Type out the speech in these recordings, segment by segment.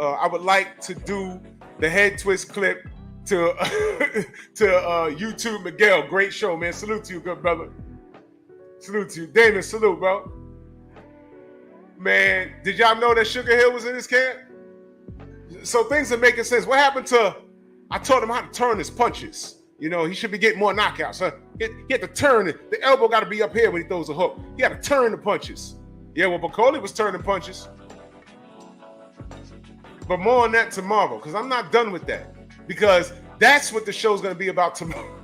I would like to do the head twist clip to YouTube Miguel. Great show, man. Salute to you, good brother. Salute to you. Damon, salute, bro. Man, did y'all know that Sugar Hill was in his camp? So things are making sense. What happened to, I taught him how to turn his punches. You know, he should be getting more knockouts. Huh? He had to turn it. The elbow got to be up here when he throws a hook. He got to turn the punches. Yeah, well, Bacoli was turning punches. But more on that tomorrow, because I'm not done with that. Because that's what the show's going to be about tomorrow.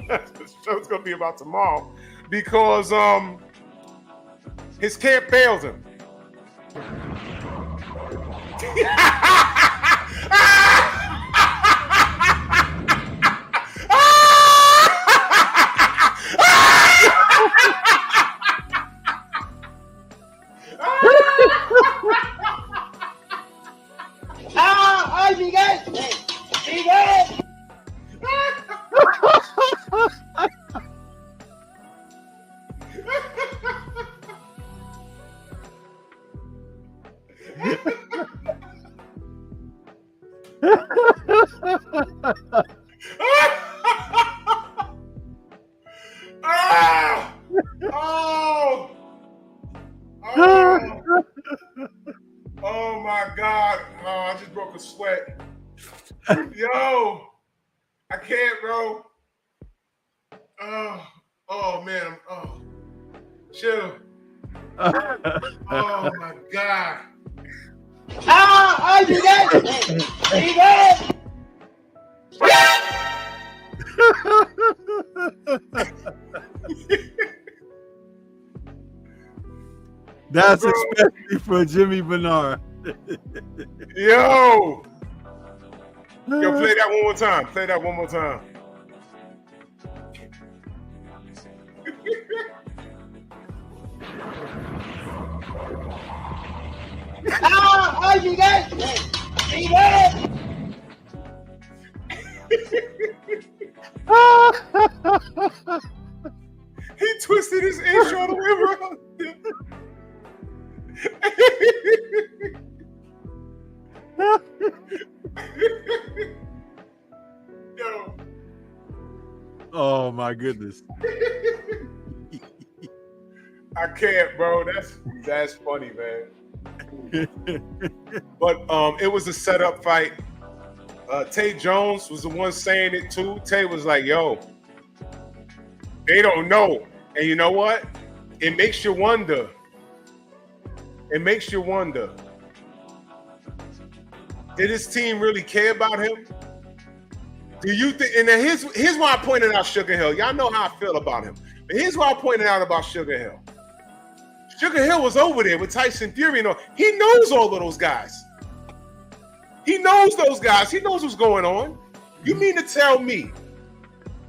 That's what the show's going to be about tomorrow. Because his camp failed him. Oh my God. Oh, I just broke a sweat. Yo, I can't, bro. Oh man. Oh, chill. Oh my God. You guys. That's especially for Jimmy Bernard. Yo, play that one more time. Play that one more time. You guys. He twisted his inch all the way around. Yo. Oh my goodness. I can't, bro. That's funny, man. But it was a setup fight. Tay Jones was the one saying it too. Tay was like, yo, they don't know. And you know what? It makes you wonder. It makes you wonder. Did his team really care about him? Do you think? And then here's why I pointed out Sugar Hill. Y'all know how I feel about him. But here's why I pointed out about Sugar Hill. Sugar Hill was over there with Tyson Fury. He knows all of those guys. He knows those guys. He knows what's going on. You mean to tell me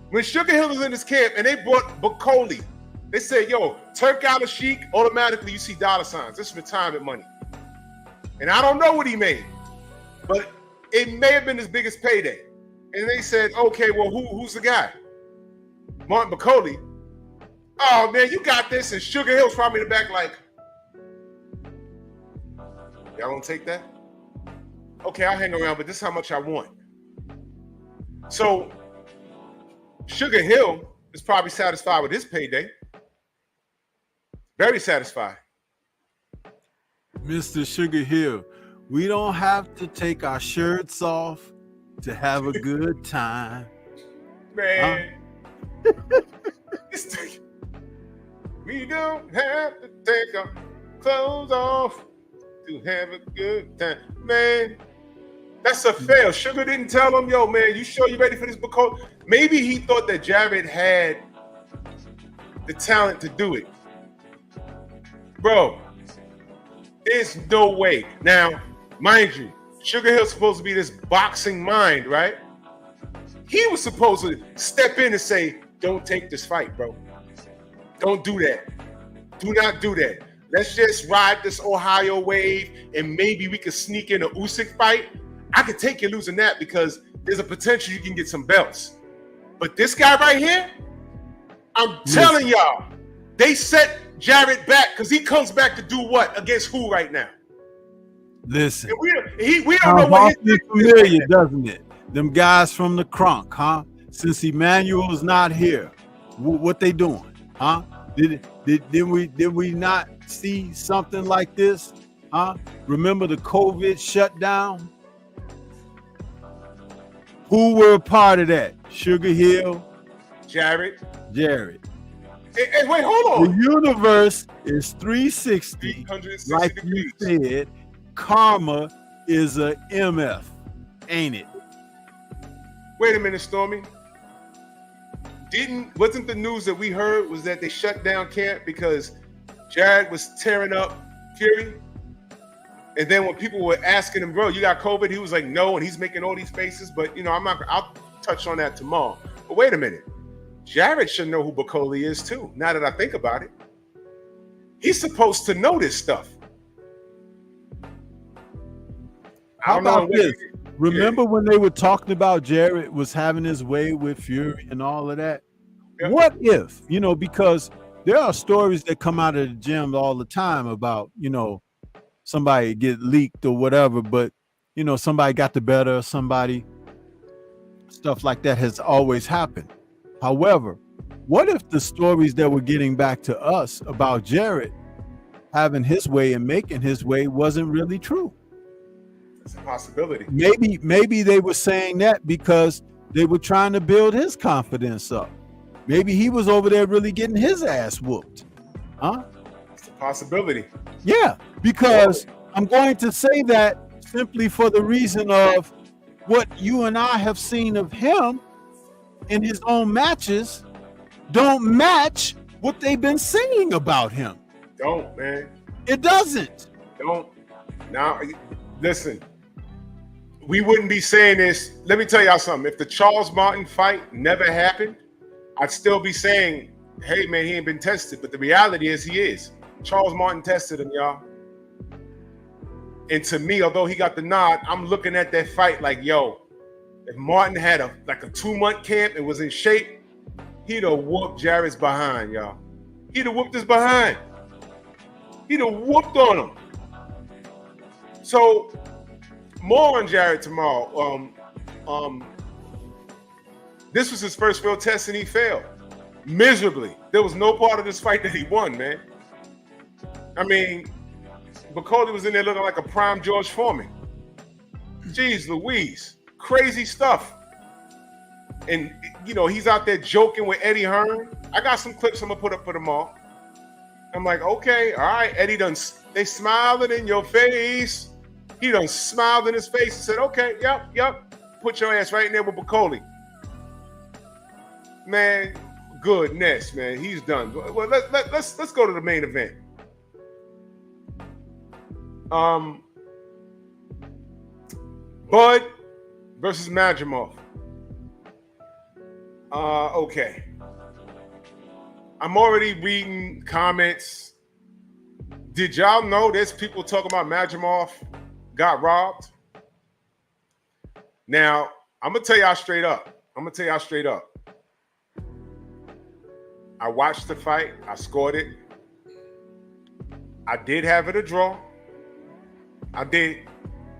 when Sugar Hill was in his camp and they brought Bacoli, they said, yo, Turk out a Sheik, automatically you see dollar signs. This is retirement money. And I don't know what he made, but it may have been his biggest payday. And they said, okay, well, who's the guy? Martin Bacoli. Oh, man, you got this. And Sugar Hill's probably in the back like, y'all gonna take that? Okay, I'll hang around, but this is how much I want. So Sugar Hill is probably satisfied with his payday. Very satisfied. Mr. Sugar Hill, we don't have to take our shirts off to have a good time. Man. We don't have to take our clothes off to have a good time. Man, that's a fail. Sugar didn't tell him, yo, man, you sure you ready for this? Because maybe he thought that Jared had the talent to do it. Bro, there's no way. Now, mind you, Sugar Hill's supposed to be this boxing mind, right? He was supposed to step in and say, don't take this fight, bro. Don't do that. Do not do that. Let's just ride this Ohio wave and maybe we could sneak in a Usyk fight. I could take you losing that because there's a potential you can get some belts. But this guy right here, I'm telling y'all, they set Jared back because he comes back to do what? Against who right now? Listen. And we don't Sounds know what awfully familiar, doesn't it? Them guys from the crunk, huh? Since Emmanuel is not here, what they doing, huh? Did we not see something like this, huh? Remember the COVID shutdown? Who were a part of that? Sugar Hill, Jared. And wait, hold on. The universe is 360. Like degrees. you said, karma is a MF, ain't it? Wait a minute, Stormy. Wasn't the news that we heard was that they shut down camp because Jared was tearing up Fury? And then when people were asking him, bro, you got COVID? He was like, no, and he's making all these faces. But I'll touch on that tomorrow. But wait a minute. Jared should know who Bacoli is too, now that I think about it. He's supposed to know this stuff. How about this? Remember when they were talking about Jared was having his way with Fury and all of that? Yeah. What if, because there are stories that come out of the gym all the time about, somebody get leaked or whatever, but, somebody got the better of somebody. Stuff like that has always happened. However, what if the stories that were getting back to us about Jared having his way and making his way wasn't really true? It's a possibility. Maybe they were saying that because they were trying to build his confidence up. Maybe he was over there really getting his ass whooped. Huh? It's a possibility. Yeah, because I'm going to say that simply for the reason of what you and I have seen of him in his own matches don't match what they've been saying about him. Don't, man. It doesn't. Don't. Now, listen, we wouldn't be saying this. Let me tell y'all something. If the Charles Martin fight never happened, I'd still be saying, hey, man, he ain't been tested. But the reality is he is. Charles Martin tested him, y'all. And to me, although he got the nod, I'm looking at that fight like, yo, if Martin had a 2-month camp and was in shape, he'd have whooped Jared's behind, y'all. He'd have whooped his behind. He'd have whooped on him. So, more on Jared tomorrow. This was his first field test and he failed miserably. There was no part of this fight that he won, man. I mean, Bacoli was in there looking like a prime George Foreman. Jeez Louise. Crazy stuff. And, he's out there joking with Eddie Hearn. I got some clips I'm going to put up for tomorrow. I'm like, okay, all right, Eddie they smiling in your face. He done smiled in his face and said, okay, yep. Put your ass right in there with Bacoli. Man, goodness, man, he's done. Well, let's go to the main event. Bud versus Madrimov. Okay. I'm already reading comments. Did y'all know there's people talking about Madrimov got robbed? Now, I'm going to tell y'all straight up. I watched the fight. I scored it. I did have it a draw. I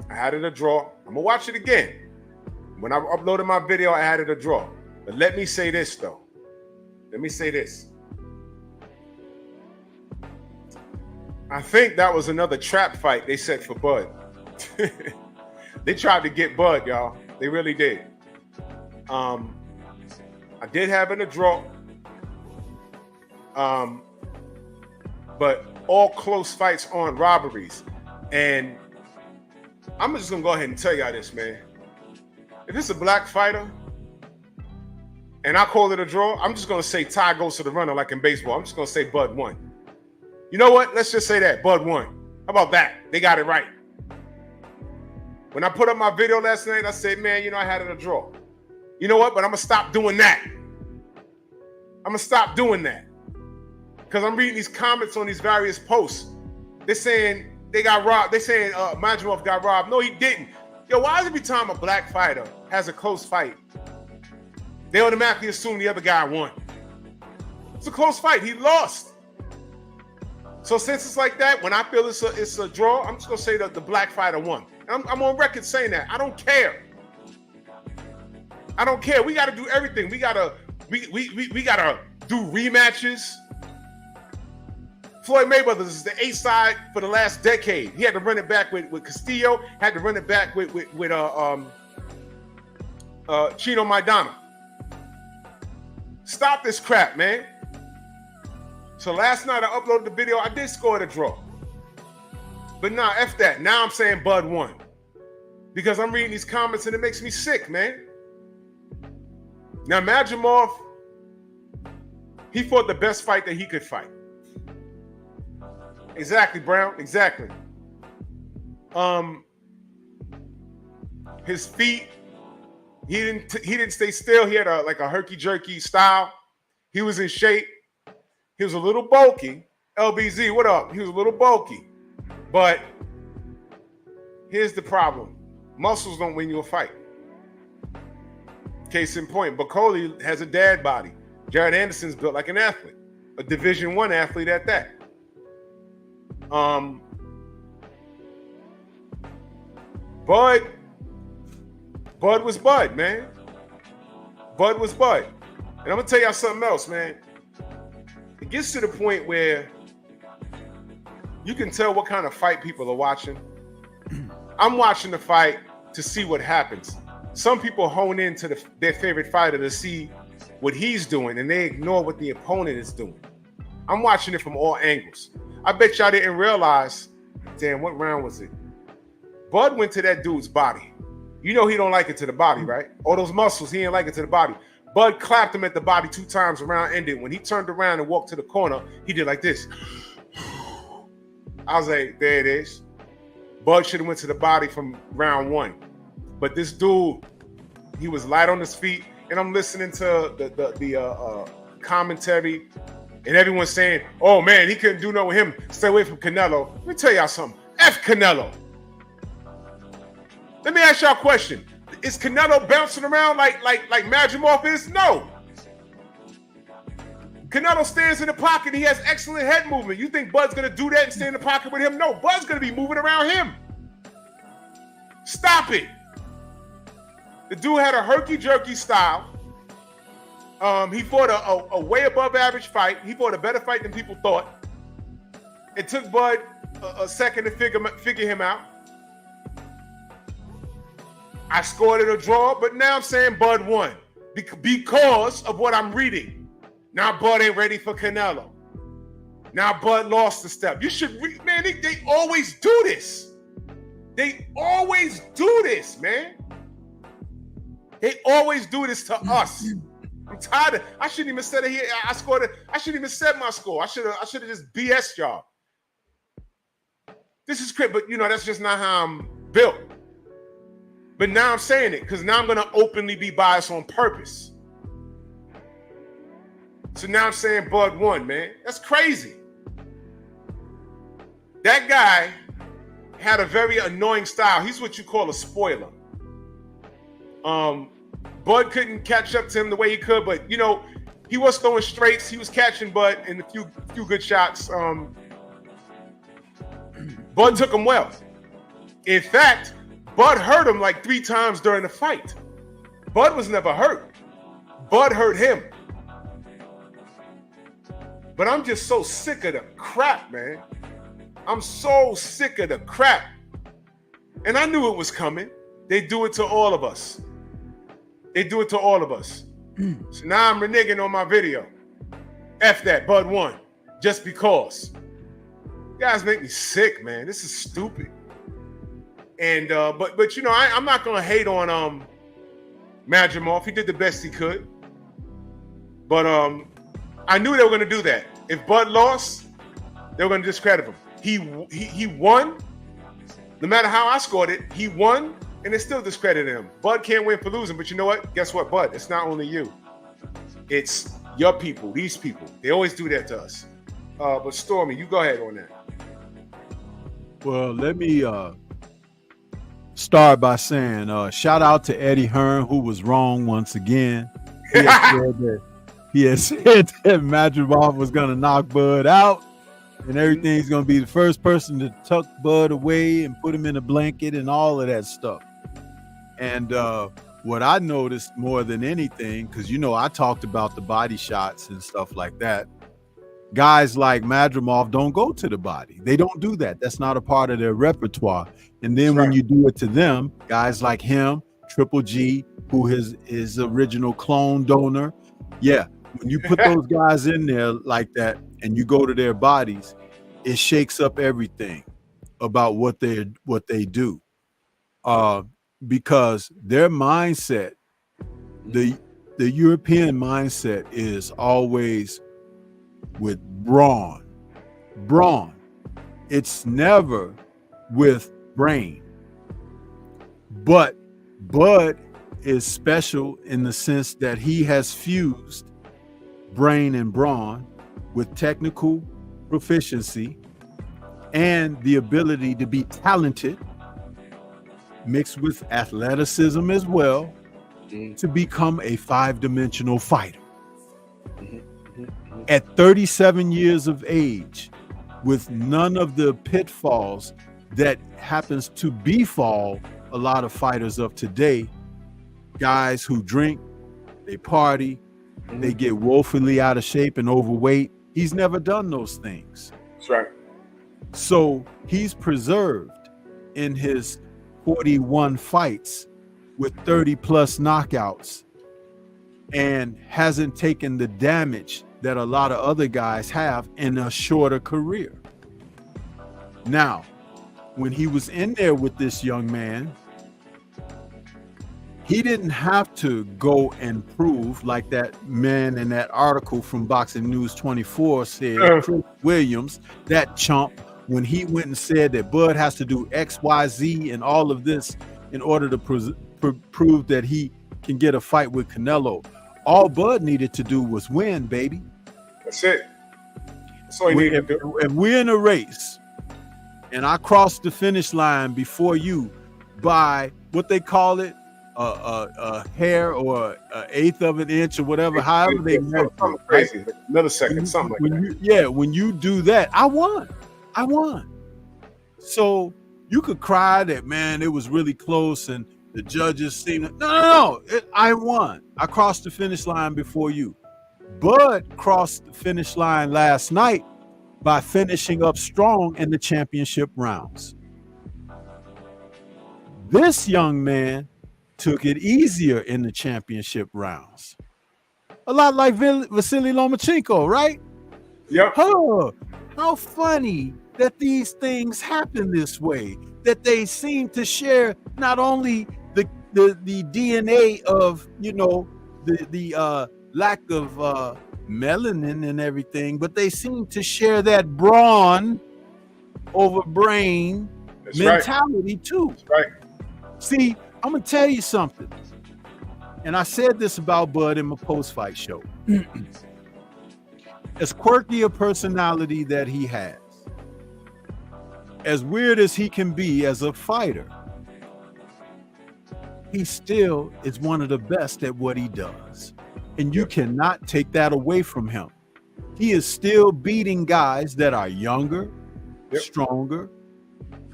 had it a draw. I'm going to watch it again. When I uploaded my video, I had it a draw. But let me say this, though. I think that was another trap fight they set for Bud. They tried to get Bud, y'all. They really did. I did have it a draw. But all close fights aren't robberies. And I'm just going to go ahead and tell y'all this, man. If it's a black fighter and I call it a draw, I'm just going to say tie goes to the runner like in baseball. I'm just going to say Bud won. You know what? Let's just say that. Bud won. How about that? They got it right. When I put up my video last night, I said, man, I had it a draw. You know what? But I'm going to stop doing that. Because I'm reading these comments on these various posts. They're saying they got robbed. They're saying Madrimov got robbed. No, he didn't. Yo, why is every time a black fighter has a close fight, they automatically assume the other guy won? It's a close fight. He lost. So since it's like that, when I feel it's a draw, I'm just gonna say that the black fighter won. I'm on record saying that. I don't care. I don't care. We got to do everything. We gotta do rematches. Floyd Mayweather is the A side for the last decade. He had to run it back with Castillo. Had to run it back with Chino Maidana. Stop this crap, man. So last night I uploaded the video. I did score the draw. But nah, F that. Now I'm saying Bud won. Because I'm reading these comments and it makes me sick, man. Now Majimov, he fought the best fight that he could fight. Exactly, Brown. Exactly. His feet, he didn't stay still. He had like a herky-jerky style. He was in shape. He was a little bulky. LBZ, what up? He was a little bulky. But here's the problem. Muscles don't win you a fight. Case in point, Bacoli has a dad body. Jared Anderson's built like an athlete. A Division I athlete at that. Bud was Bud, man. Bud was Bud. And I'm gonna tell y'all something else, man. It gets to the point where you can tell what kind of fight people are watching. I'm watching the fight to see what happens. Some people hone into their favorite fighter to see what he's doing, and they ignore what the opponent is doing. I'm watching it from all angles. I bet y'all didn't realize, damn, what round was it? Bud went to that dude's body. You know he don't like it to the body, right? All those muscles, he ain't like it to the body. Bud clapped him at the body 2 times, the round ended. When he turned around and walked to the corner, he did like this. I was like, there it is. Bud should have went to the body from round 1. But this dude, he was light on his feet, and I'm listening to the commentary, and everyone's saying, oh man, he couldn't do no with him. Stay away from Canelo. Let me tell y'all something. F Canelo. Let me ask y'all a question. Is Canelo bouncing around like Majimov is? No. Canelo stands in the pocket. He has excellent head movement. You think Bud's going to do that and stay in the pocket with him? No, Bud's going to be moving around him. Stop it. The dude had a herky-jerky style. He fought a way above average fight. He fought a better fight than people thought. It took Bud a second to figure him out. I scored it a draw, but now I'm saying Bud won because of what I'm reading. Now Bud ain't ready for Canelo. Now Bud lost the step. You should read, man. They always do this. They always do this, man. They always do this to us. I'm tired of. I shouldn't even said it here. I scored it. I shouldn't even said my score. I should have just BS y'all. This is crazy, but you know that's just not how I'm built. But now I'm saying it because now I'm gonna openly be biased on purpose. So now I'm saying Bud won, man. That's crazy. That guy had a very annoying style. He's what you call a spoiler. Bud couldn't catch up to him the way he could, but you know, he was throwing straights. He was catching Bud in a few good shots. Bud took him well. In fact, Bud hurt him like 3 times during the fight. Bud was never hurt. Bud hurt him. But I'm just so sick of the crap, man. I'm so sick of the crap. And I knew it was coming. They do it to all of us. They do it to all of us. So now I'm reneging on my video. F that, Bud won. Just because. You guys make me sick, man. This is stupid. And but you know, I'm not gonna hate on Majimov. He did the best he could. But I knew they were gonna do that. If Bud lost, they were gonna discredit him. He won. No matter how I scored it, he won, and they still discredited him. Bud can't win for losing, but you know what? Guess what, Bud? It's not only you. It's your people, these people. They always do that to us. But Stormy, you go ahead on that. Well, let me start by saying shout out to Eddie Hearn, who was wrong once again. He had said that Majimov was going to knock Bud out. and everything's gonna be the first person to tuck Bud away and put him in a blanket and all of that stuff. And what I noticed more than anything, because I talked about the body shots and stuff like that. Guys like Madrimov don't go to the body. They don't do that. That's not a part of their repertoire. And then when you do it to them, guys like him, Triple G, who is his original clone donor, when you put those guys in there like that and you go to their bodies, it shakes up everything about what they do. Because their mindset, the European mindset is always with brawn. It's never with brain. But Bud is special in the sense that he has fused brain and brawn with technical proficiency and the ability to be talented, mixed with athleticism as well, to become a 5-dimensional fighter. At 37 years of age, with none of the pitfalls that happens to befall a lot of fighters of today, guys who drink, they party, they get woefully out of shape and overweight. He's never done those things. That's right. So he's preserved in his 41 fights with 30 plus knockouts and hasn't taken the damage that a lot of other guys have in a shorter career. Now, when he was in there with this young man, he didn't have to go and prove like that man in that article from Boxing News 24 said, Chris Williams, that chump, when he went and said that Bud has to do X, Y, Z and all of this in order to prove that he can get a fight with Canelo. All Bud needed to do was win, baby. That's it. That's all he needed to do. If we're in a race and I cross the finish line before you by what they call it, a hair or an eighth of an inch or whatever, however they measure, something crazy, like millisecond, something like that. When you do that, I won. So you could cry that, man, it was really close and the judges seemed no. I won. I crossed the finish line before you. Bud crossed the finish line last night by finishing up strong in the championship rounds. This young man took it easier in the championship rounds. A lot like Vasily Lomachenko, right? Yeah. Oh, how funny that these things happen this way, that they seem to share not only the DNA of, the lack of melanin and everything, but they seem to share that brawn over brain mentality too. That's right. See, I'm gonna tell you something, and I said this about Bud in my post-fight show. As quirky a personality that he has, as weird as he can be as a fighter, he still is one of the best at what he does. And you cannot take that away from him. He is still beating guys that are younger, stronger,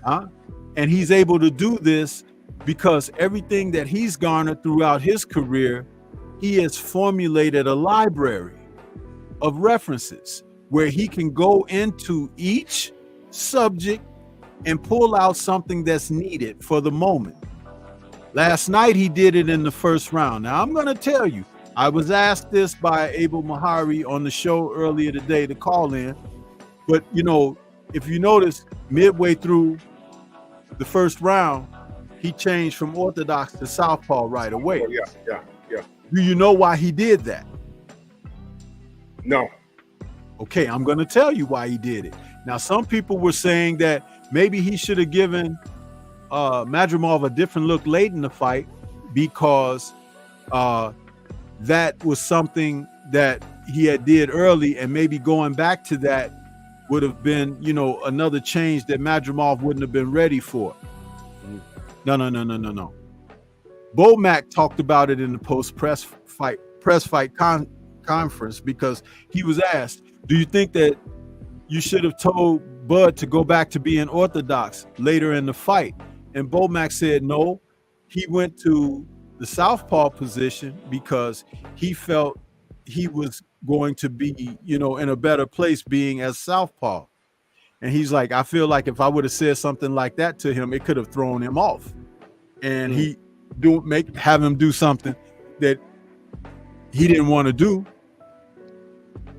and he's able to do this because everything that he's garnered throughout his career, he has formulated a library of references where he can go into each subject and pull out something that's needed for the moment. Last night, he did it in the first round. Now, I'm going to tell you, I was asked this by Abel Mahari on the show earlier today to call in. But, if you notice, midway through the first round, he changed from orthodox to southpaw right away. Oh, yeah. Do you know why he did that? No. Okay, I'm going to tell you why he did it. Now, some people were saying that maybe he should have given Madrimov a different look late in the fight because that was something that he had did early, and maybe going back to that would have been, another change that Madrimov wouldn't have been ready for. No. Bomac talked about it in the post-press fight conference because he was asked, do you think that you should have told Bud to go back to being orthodox later in the fight. And Bomac said no. He went to the southpaw position because he felt he was going to be, in a better place being as southpaw. And he's like, I feel like if I would have said something like that to him, it could have thrown him off. And have him do something that he didn't want to do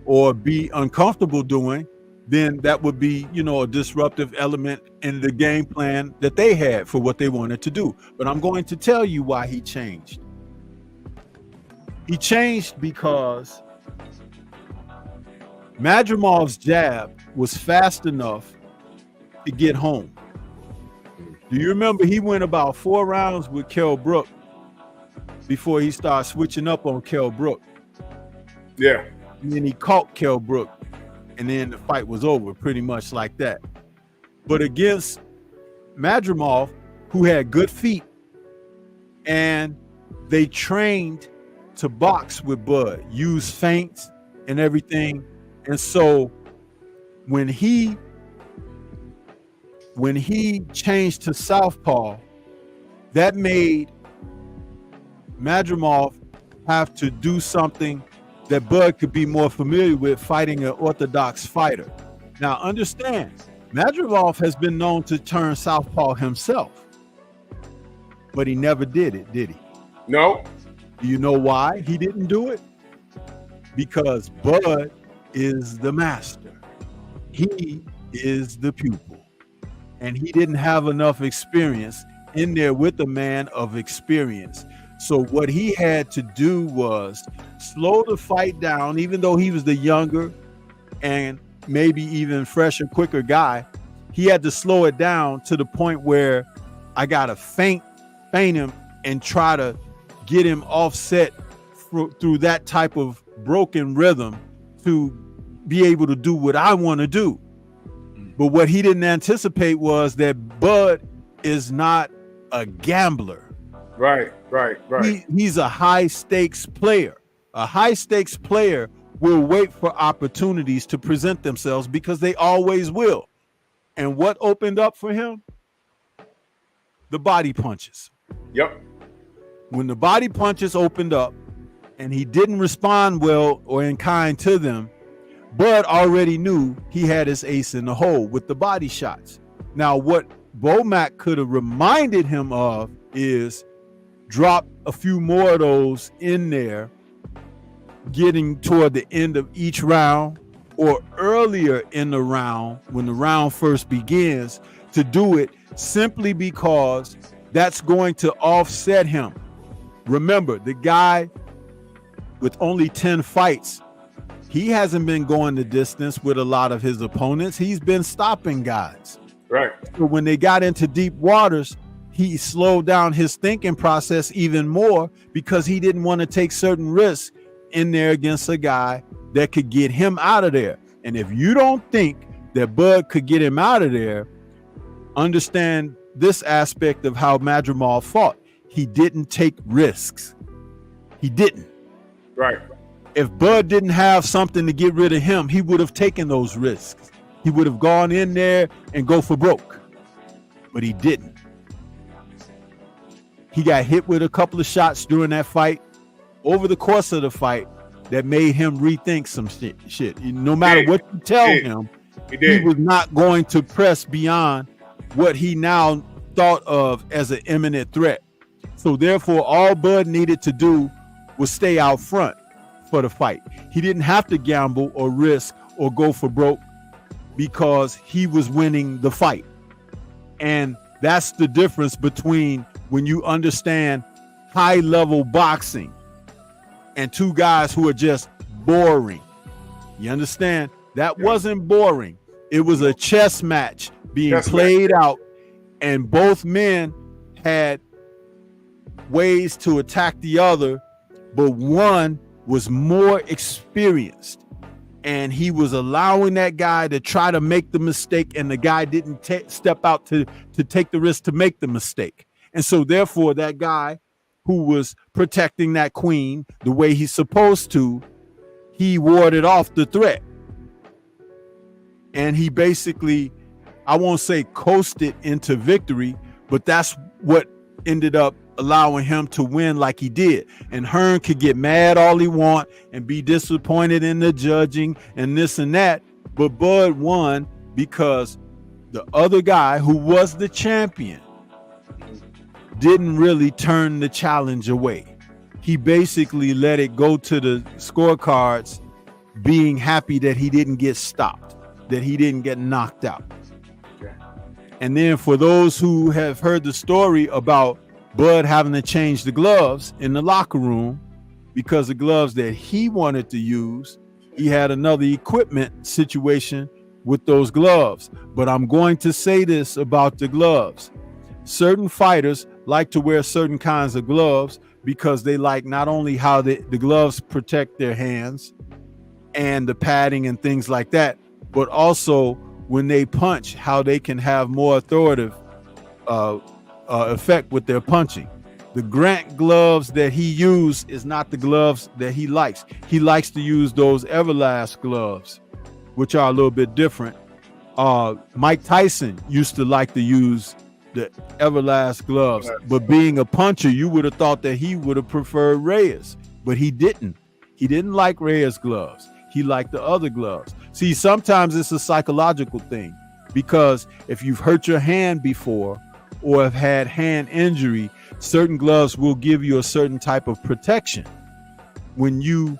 or be uncomfortable doing, then that would be, a disruptive element in the game plan that they had for what they wanted to do. But I'm going to tell you why he changed. He changed because Madrimov's jab was fast enough to get home. Do you remember he went about 4 rounds with Kell Brook before he started switching up on Kell Brook? Yeah. And then he caught Kell Brook, and then the fight was over pretty much like that. But against Madrimov, who had good feet, and they trained to box with Bud, use feints and everything. And so when he changed to southpaw, that made Madrimov have to do something that Bud could be more familiar with, fighting an orthodox fighter. Now understand, Madrimov has been known to turn southpaw himself, but he never did it, did he? No. Do you know why he didn't do it? Because Bud is the master. He is the pupil. And he didn't have enough experience in there with a man of experience. So what he had to do was slow the fight down, even though he was the younger and maybe even fresher, quicker guy. He had to slow it down to the point where I got to feint him and try to get him offset through that type of broken rhythm to be able to do what I want to do. But what he didn't anticipate was that Bud is not a gambler. Right. He's a high stakes player. A high stakes player will wait for opportunities to present themselves because they always will. And what opened up for him? The body punches. Yep. When the body punches opened up and he didn't respond well or in kind to them, Bud already knew he had his ace in the hole with the body shots. Now, what Bomac could have reminded him of is drop a few more of those in there, getting toward the end of each round or earlier in the round when the round first begins, to do it simply because that's going to offset him. Remember, the guy with only 10 fights, he hasn't been going the distance with a lot of his opponents. He's been stopping guys. Right. So when they got into deep waters, he slowed down his thinking process even more because he didn't want to take certain risks in there against a guy that could get him out of there. And if you don't think that Bud could get him out of there, understand this aspect of how Madrimov fought. He didn't take risks. He didn't. Right. If Bud didn't have something to get rid of him, he would have taken those risks. He would have gone in there and go for broke. But he didn't. He got hit with a couple of shots during that fight, over the course of the fight, that made him rethink some shit. No matter what you tell him, he was not going to press beyond what he now thought of as an imminent threat. So therefore, all Bud needed to do was stay out front for the fight. He didn't have to gamble or risk or go for broke because he was winning the fight. And that's the difference between when you understand high level boxing and two guys who are just boring. You understand? That wasn't boring. It was a chess match being played out, and both men had ways to attack the other, but one was more experienced, and he was allowing that guy to try to make the mistake, and the guy didn't step out to take the risk to make the mistake. And so therefore, that guy who was protecting that queen the way he's supposed to, he warded off the threat. and he basically, I won't say coasted into victory, but that's what ended up allowing him to win like he did. And Hearn could get mad all he want and be disappointed in the judging and this and that, but Bud won because the other guy who was the champion didn't really turn the challenge away. He basically let it go to the scorecards, being happy that he didn't get stopped, that he didn't get knocked out. Okay. And then for those who have heard the story about Bud having to change the gloves in the locker room because the gloves that he wanted to use, he had another equipment situation with those gloves. But I'm going to say this about the gloves. Certain fighters like to wear certain kinds of gloves because they like not only how the gloves protect their hands and the padding and things like that, but also when they punch, how they can have more authoritative effect with their punching. The Grant gloves that he used is not the gloves that he likes. He likes to use those Everlast gloves, which are a little bit different. Mike Tyson used to like to use the Everlast gloves, but being a puncher, you would have thought that he would have preferred Reyes, but he didn't. He didn't like Reyes gloves. He liked the other gloves. See, sometimes it's a psychological thing, because if you've hurt your hand before or have had hand injury, certain gloves will give you a certain type of protection. When you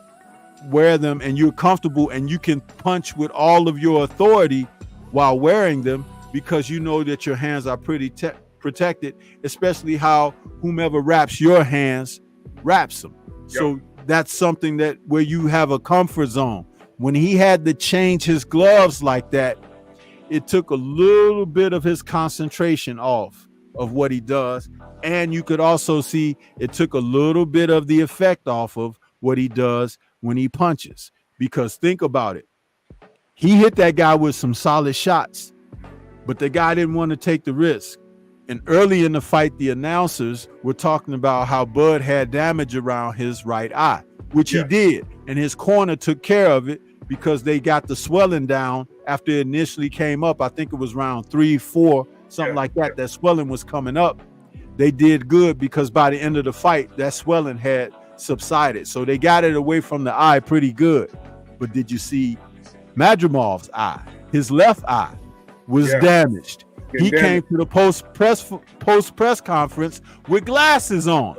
wear them and you're comfortable and you can punch with all of your authority while wearing them, because you know that your hands are pretty protected, especially how whomever wraps your hands wraps them. Yep. So that's something that where you have a comfort zone. When he had to change his gloves like that, it took a little bit of his concentration off of what he does. And you could also see it took a little bit of the effect off of what he does when he punches. Because think about it. He hit that guy with some solid shots, but the guy didn't want to take the risk. And early in the fight, the announcers were talking about how Bud had damage around his right eye, which he did. And his corner took care of it because they got the swelling down after it initially came up. I think it was round 3, 4, something like that. That swelling was coming up. They did good because by the end of the fight, that swelling had subsided. So they got it away from the eye pretty good. But did you see Madrimov's eye? His left eye was damaged. He came to the post press conference with glasses on.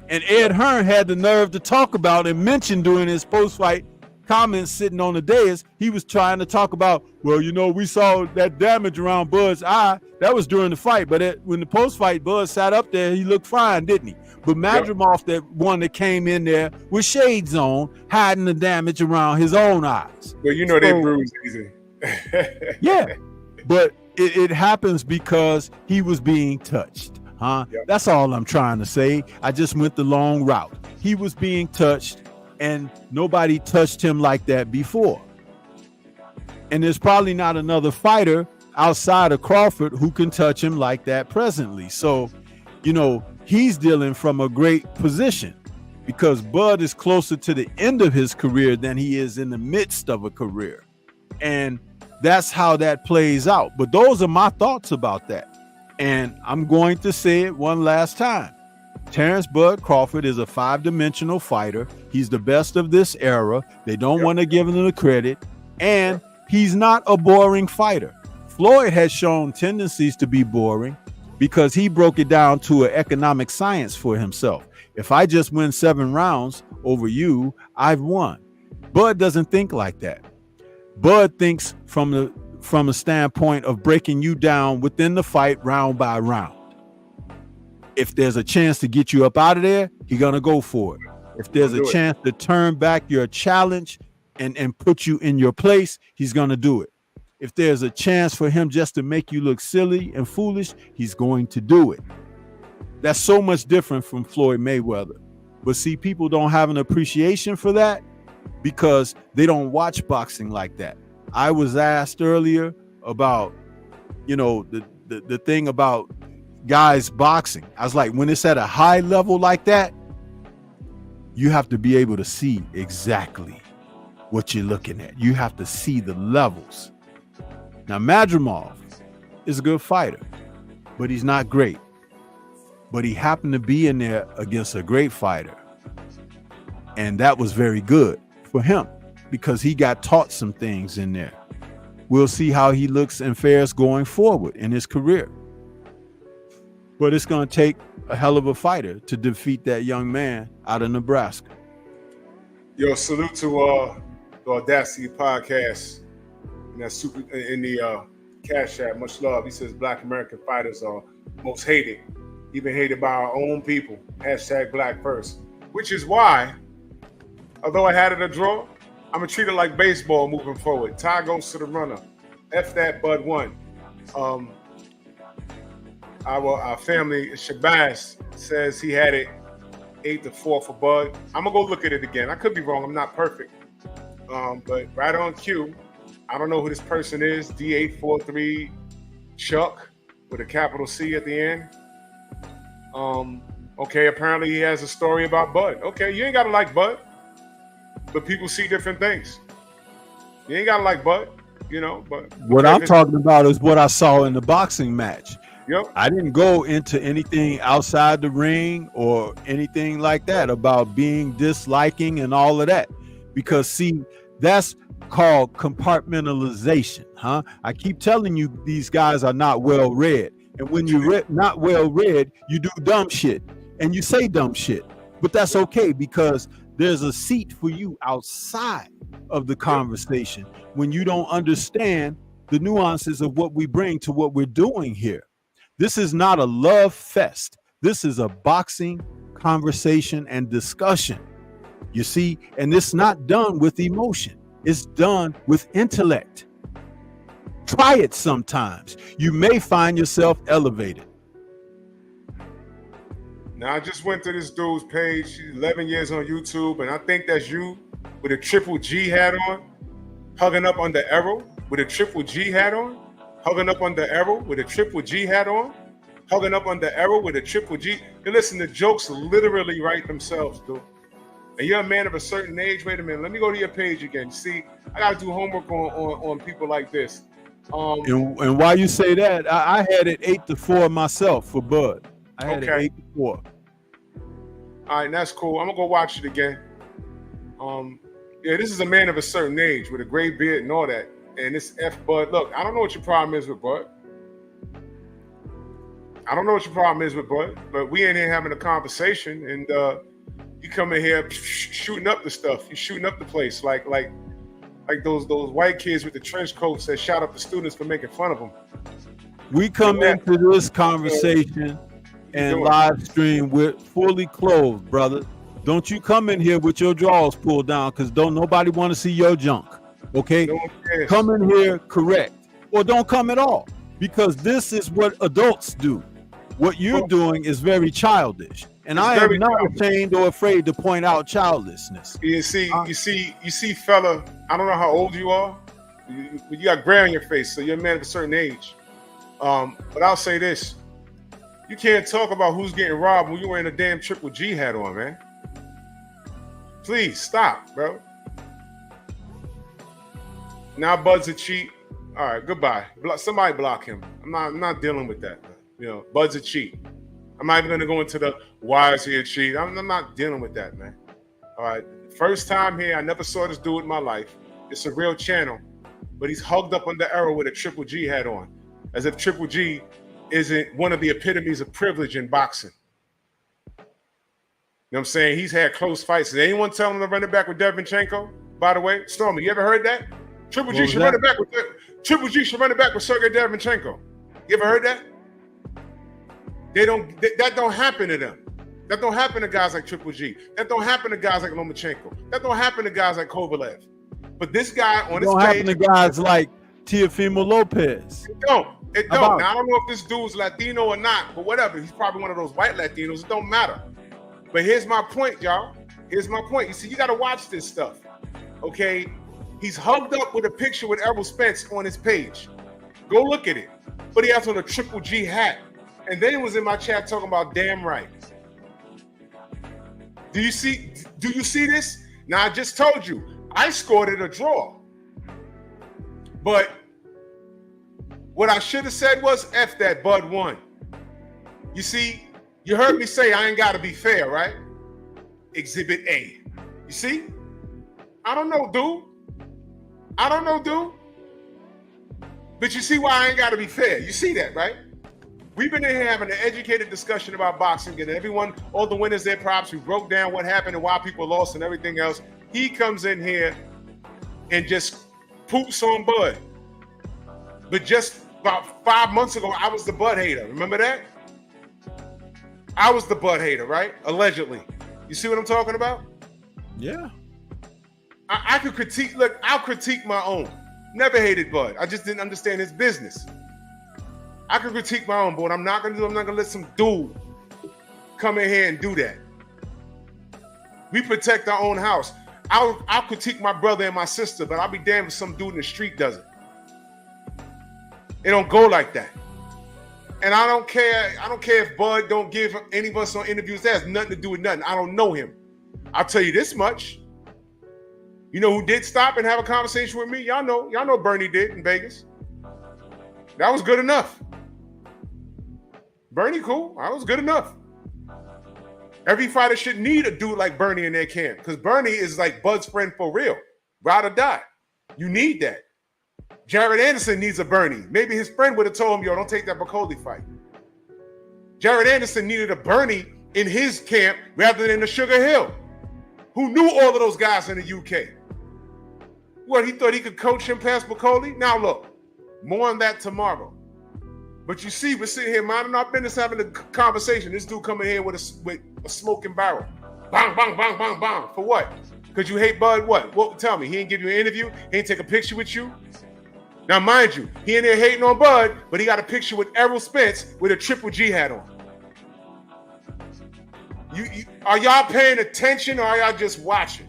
And Ed Hearn had the nerve to talk about and mention during his post-fight comments sitting on the dais, he was trying to talk about, well, you know, we saw that damage around Bud's eye. That was during the fight. But when the post-fight, Bud sat up there, he looked fine, didn't he? But Madrimov, that one that came in there with shades on, hiding the damage around his own eyes. Well, you know, they bruise easy. Yeah, but it happens because he was being touched. That's all I'm trying to say. I just went the long route. He was being touched, and nobody touched him like that before. And there's probably not another fighter outside of Crawford who can touch him like that presently. So, you know, he's dealing from a great position because Bud is closer to the end of his career than he is in the midst of a career. And that's how that plays out. But those are my thoughts about that. And I'm going to say it one last time. Terrence Bud Crawford is a 5-dimensional fighter. He's the best of this era. They don't want to give him the credit. And he's not a boring fighter. Floyd has shown tendencies to be boring because he broke it down to an economic science for himself. If I just win 7 rounds over you, I've won. Bud doesn't think like that. Bud thinks from a standpoint of breaking you down within the fight round by round. If there's a chance to get you up out of there, he's going to go for it. If there's a chance to turn back your challenge and put you in your place, he's going to do it. If there's a chance for him just to make you look silly and foolish, he's going to do it. That's so much different from Floyd Mayweather. But see, people don't have an appreciation for that because they don't watch boxing like that. I was asked earlier about, you know, the thing about guys boxing. I was like, when it's at a high level like that, you have to be able to see exactly what you're looking at. You have to see the levels. Now, Madrimov is a good fighter, but he's not great. But he happened to be in there against a great fighter. And that was very good for him because he got taught some things in there. We'll see how he looks and fares going forward in his career. But it's going to take a hell of a fighter to defeat that young man out of Nebraska. Yo, salute to the Audacity podcast and that super in the Cash App. Much love. He says Black American fighters are most hated, even hated by our own people. Hashtag Black first. Which is why, although I had it a draw, I'm gonna treat it like baseball moving forward. Tie goes to the runner. F that, Bud won. Our family, Shabazz, says he had it 8-4 for Bud. I'm gonna go look at it again. I could be wrong. I'm not perfect. But right on cue, I don't know who this person is. D843 Chuck with a capital C at the end. Okay, apparently he has a story about Bud. Okay, you ain't gotta like Bud, but people see different things. You ain't gotta like Bud, you know. But what I'm talking about is what I saw in the boxing match. Yep. I didn't go into anything outside the ring or anything like that about being disliking and all of that, because see, that's called compartmentalization, huh? I keep telling you these guys are not well read, and when you're not well read, you do dumb shit and you say dumb shit, but that's okay because there's a seat for you outside of the conversation when you don't understand the nuances of what we bring to what we're doing here. This is not a love fest. This is a boxing conversation and discussion. You see, and it's not done with emotion. It's done with intellect. Try it sometimes. You may find yourself elevated. Now, I just went to this dude's page. She's 11 years on YouTube, and I think that's you with a Triple G hat on, hugging up under Arrow with a Triple G hat on. Hugging up under Arrow with a Triple G hat on, hugging up under Arrow with a Triple G. You listen, the jokes literally write themselves, dude. And you're a man of a certain age. Wait a minute, let me go to your page again. See, I gotta do homework on people like this. And why you say that? I had it 8-4 myself for Bud. I had it 8-4. All right, that's cool. I'm gonna go watch it again. Yeah, this is a man of a certain age with a gray beard and all that. And this Bud. Look, I don't know what your problem is with Bud. I don't know what your problem is with Bud, but we in here having a conversation, and you come in here shooting up the stuff. You shooting up the place like those white kids with the trench coats that shot up the students for making fun of them. We come into this conversation and live stream with fully clothed, brother. Don't you come in here with your drawers pulled down, because don't nobody want to see your junk. Okay, come in here correct, or don't come at all, because this is what adults do. What you're doing is very childish, and I am not ashamed or afraid to point out childishness. You see, fella. I don't know how old you are. You got gray on your face, so you're a man of a certain age. But I'll say this: you can't talk about who's getting robbed when you're wearing a damn Triple G hat on, man. Please stop, bro. Now Bud's a cheat. All right, goodbye. Somebody block him. I'm not dealing with that. You know, Bud's a cheat. I'm not even gonna go into the why is he a cheat. I'm not dealing with that, man. All right, first time here. I never saw this dude in my life. It's a real channel, but he's hugged up under Arrow with a Triple G hat on, as if Triple G isn't one of the epitomes of privilege in boxing. You know what I'm saying? He's had close fights. Did anyone tell him to run it back with Derevyanchenko? By the way, Stormy, you ever heard that? Triple G should run it back with Sergey Derevyanchenko. You ever heard that? That don't happen to them. That don't happen to guys like Triple G. That don't happen to guys like Lomachenko. That don't happen to guys like Kovalev. But this guy on his page, don't happen to guys like Teofimo Lopez. It don't. Now, I don't know if this dude's Latino or not, but whatever. He's probably one of those white Latinos. It don't matter. But here's my point, y'all. Here's my point. You see, you got to watch this stuff, okay? He's hugged up with a picture with Errol Spence on his page. Go look at it. But he has on a Triple G hat. And then he was in my chat talking about damn right. Do you see this? Now, I just told you, I scored it a draw. But what I should have said was, F that, Bud won. You see, you heard me say I ain't got to be fair, right? Exhibit A. You see? I don't know, dude. I don't know, dude. But you see why I ain't got to be fair. You see that, right? We've been in here having an educated discussion about boxing, getting everyone, all the winners their props. We broke down what happened and why people lost and everything else. He comes in here and just poops on Bud. But just about 5 months ago, I was the Bud hater. Remember that? I was the Bud hater, right? Allegedly. You see what I'm talking about? Yeah. I could critique. Look, I'll critique my own. Never hated Bud. I just didn't understand his business. I could critique my own, but what I'm not gonna do, I'm not gonna let some dude come in here and do that. We protect our own house. I'll critique my brother and my sister, but I'll be damned if some dude in the street does it. It don't go like that. And I don't care if Bud don't give any of us on interviews. That has nothing to do with nothing. I don't know him. I'll tell you this much. You know who did stop and have a conversation with me? Y'all know Bernie did in Vegas. That was good enough. Bernie cool. That was good enough. Every fighter should need a dude like Bernie in their camp, because Bernie is like Bud's friend for real. Ride or die. You need that. Jared Anderson needs a Bernie. Maybe his friend would have told him, yo, don't take that Bacoli fight. Jared Anderson needed a Bernie in his camp rather than the Sugar Hill, who knew all of those guys in the UK. What, he thought he could coach him past Bacoli? Now look, more on that tomorrow. But you see, we're sitting here minding our business, having a conversation. This dude coming here with a smoking barrel. Bang, bang, bang, bang, bang. For what? Because you hate Bud? What? Well, tell me, he ain't give you an interview? He ain't take a picture with you? Now, mind you, he in there hating on Bud, but he got a picture with Errol Spence with a Triple G hat on. Are y'all paying attention or are y'all just watching?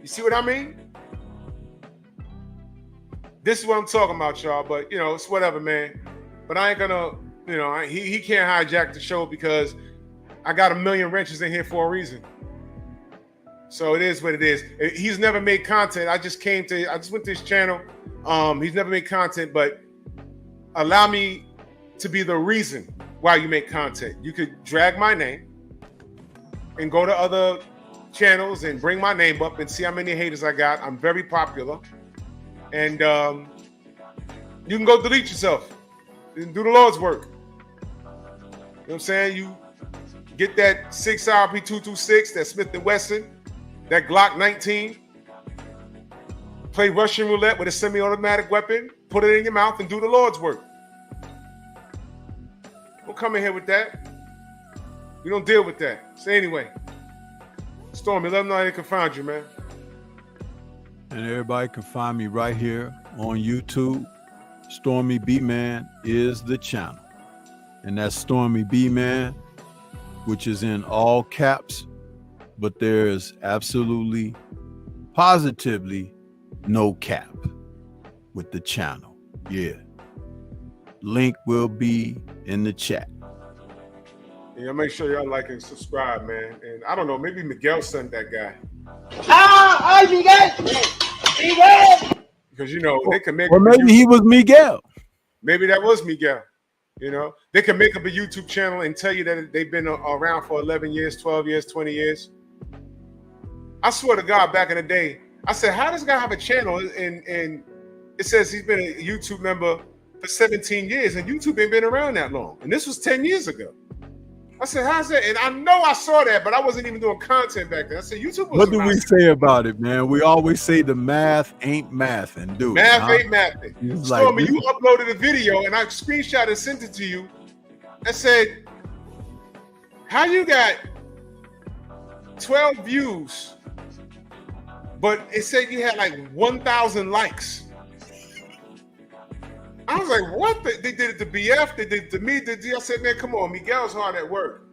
You see what I mean? This is what I'm talking about, y'all. But, you know, it's whatever, man. But I ain't gonna, you know, he can't hijack the show because I got a million wrenches in here for a reason. So it is what it is. He's never made content. I just went to his channel. He's never made content, but allow me to be the reason why you make content. You could drag my name and go to other channels and bring my name up and see how many haters I got. I'm very popular. And you can go delete yourself and do the Lord's work. You know what I'm saying? You get that 6 RP226, that Smith & Wesson, that Glock 19, play Russian roulette with a semi-automatic weapon, put it in your mouth and do the Lord's work. Don't come in here with that. We don't deal with that. So anyway, Stormy, let them know how they can find you, man. And everybody can find me right here on YouTube. Stormy B-Man is the channel. And that's Stormy B-Man, which is in all caps, but there's absolutely, positively no cap with the channel. Yeah. Link will be in the chat. Yeah, make sure y'all like and subscribe, man. And I don't know, maybe Miguel sent that guy. Because, you know, they can make. Or maybe he was Miguel. Maybe that was Miguel. You know, they can make up a YouTube channel and tell you that they've been around for 11 years, 12 years, 20 years. I swear to God, back in the day, I said, how does this guy have a channel? And it says he's been a YouTube member for 17 years, and YouTube ain't been around that long. And this was 10 years ago. I said, how's that? And I know I saw that, but I wasn't even doing content back then. I said, YouTube was. What do we say about it, man? We always say the math ain't mathing, dude. Math ain't mathing. Stormy, you uploaded a video, and I screenshot and sent it to you. I said, how you got 12 views, but it said you had like 1,000 likes? I was like, what? They did it to BF, they did it to me. I said, man, come on, Miguel's hard at work.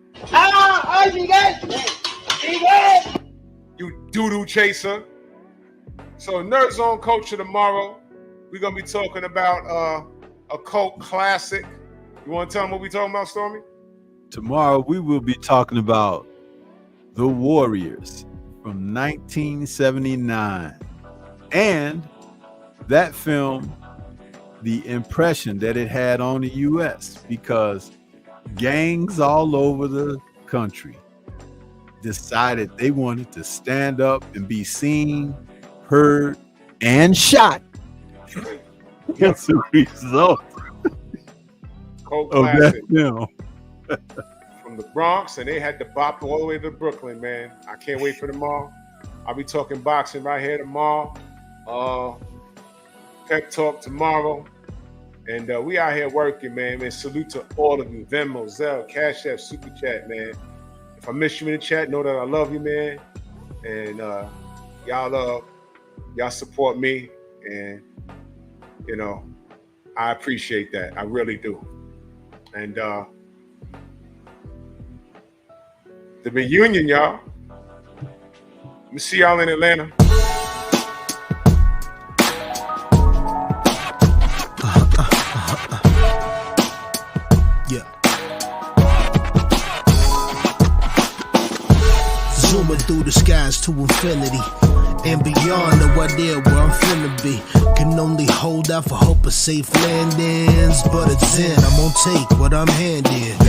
You doo-doo chaser. So Nerd Zone Culture tomorrow, we're going to be talking about a cult classic. You want to tell them what we're talking about, Stormy? Tomorrow, we will be talking about The Warriors from 1979. And that film, the impression that it had on the U.S., because gangs all over the country decided they wanted to stand up and be seen, heard, and shot. That's the result of that film. From the Bronx, and they had to bop all the way to Brooklyn, man. I can't wait for tomorrow. I'll be talking boxing right here tomorrow. Pep talk tomorrow. And we out here working, man. Salute to all of you. Venmo, Zelle, Cash App, Super Chat, man. If I miss you in the chat, know that I love you, man. And y'all support me. And, you know, I appreciate that. I really do. And the reunion, y'all. Let me see y'all in Atlanta. Yeah. Zooming through the skies to infinity and beyond, no idea where I'm finna be. Can only hold out for hope of safe landings, but it's in. I'm gonna take what I'm handed.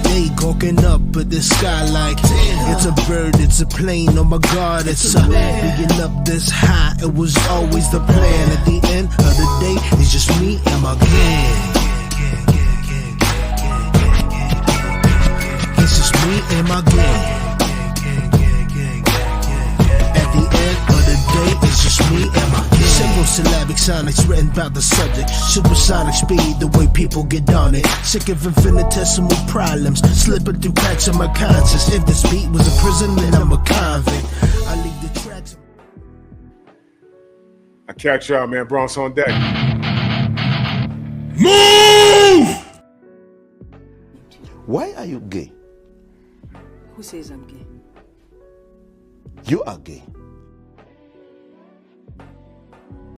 They gawking up at the sky like, damn. It's a bird, it's a plane, oh my god, it's a being up this high. It was always the plan. At the end of the day, it's just me and my gang. It's just me and my gang. At the end of the day, it's just me and my gang. Simple syllabic sonics written about the subject. Supersonic speed, the way people get on it. Sick of infinitesimal problems, slipping through cracks of my conscience. If this beat was a prison, then I'm a convict. I leave the tracks. I catch y'all, man. Bronx on deck. Move! Why are you gay? Who says I'm gay? You are gay.